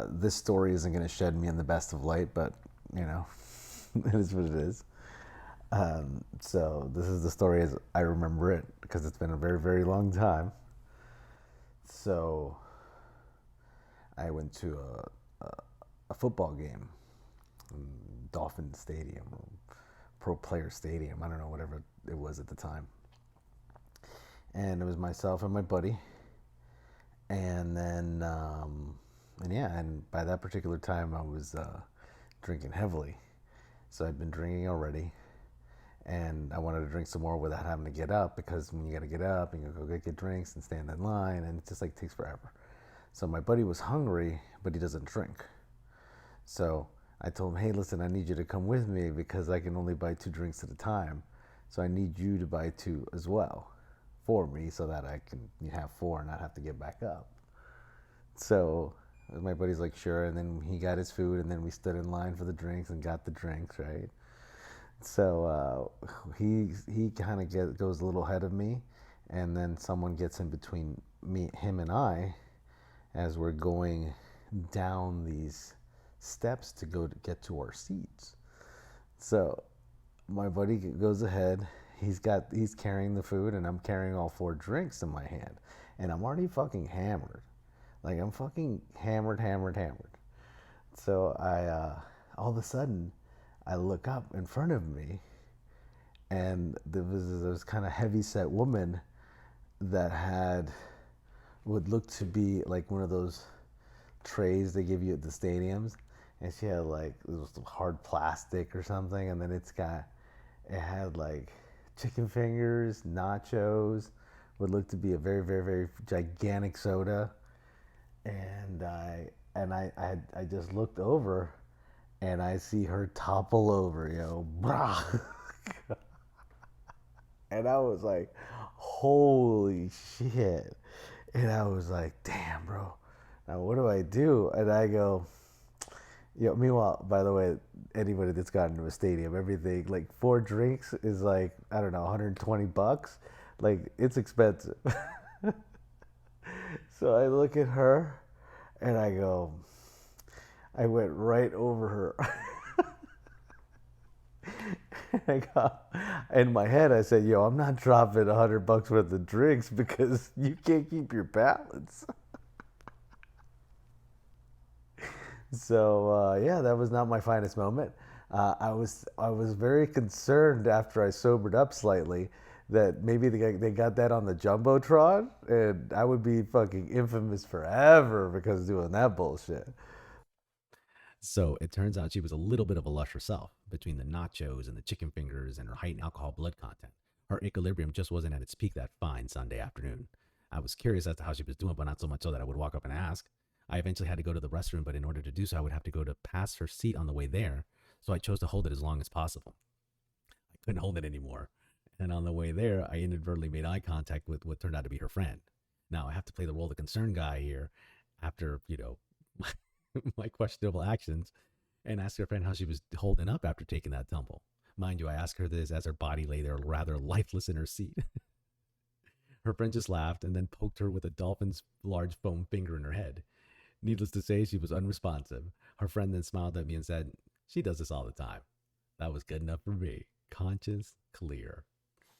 this story isn't going to shed me in the best of light, but you know, it is what it is. So this is the story as I remember it because it's been a very, very long time. So I went to a football game, Dolphin Stadium, Pro Player Stadium. I don't know, whatever it was at the time. And it was myself and my buddy. And then, and yeah, and by that particular time, I was drinking heavily. So I'd been drinking already, and I wanted to drink some more without having to get up because when you got to get up and you go get drinks and stand in line, and it just like takes forever. So my buddy was hungry, but he doesn't drink. So I told him, hey, listen, I need you to come with me because I can only buy two drinks at a time. So I need you to buy two as well for me so that I can have four and not have to get back up. So my buddy's like, sure. And then he got his food, and then we stood in line for the drinks and got the drinks, right? So he kind of goes a little ahead of me, and then someone gets in between him, and I, as we're going down these steps to go to get to our seats. So my buddy goes ahead. He's carrying the food, and I'm carrying all four drinks in my hand, and I'm already fucking hammered. Like I'm fucking hammered, hammered, hammered. So I all of a sudden I look up in front of me, and there was this kind of heavy set woman that had would look to be like one of those trays they give you at the stadiums, and she had like it was hard plastic or something, and then it had like chicken fingers, nachos, would look to be a very, very, very gigantic soda, and I just looked over, and I see her topple over, brah. And I was like, holy shit. And I was like, damn, bro. Now what do I do? And I go, meanwhile, by the way, anybody that's gotten to a stadium, everything, like four drinks is like, I don't know, 120 bucks. Like, it's expensive. So I look at her and I go, I went right over her. I got, in my head, I said, yo, I'm not dropping 100 bucks worth of drinks because you can't keep your balance. So yeah, that was not my finest moment. I was very concerned after I sobered up slightly that maybe they got that on the jumbotron, and I would be fucking infamous forever because of doing that bullshit. So it turns out she was a little bit of a lush herself between the nachos and the chicken fingers and her heightened alcohol blood content. Her equilibrium just wasn't at its peak that fine Sunday afternoon. I was curious as to how she was doing, but not so much so that I would walk up and ask. I eventually had to go to the restroom, but in order to do so, I would have to go to past her seat on the way there. So I chose to hold it as long as possible. I couldn't hold it anymore. And on the way there, I inadvertently made eye contact with what turned out to be her friend. Now I have to play the role of the concerned guy here after, my questionable actions and ask her friend how she was holding up after taking that tumble. Mind you, I asked her this as her body lay there rather lifeless in her seat. Her friend just laughed and then poked her with a dolphin's large foam finger in her head. Needless to say, she was unresponsive. Her friend then smiled at me and said, she does this all the time. That was good enough for me. Conscious, clear.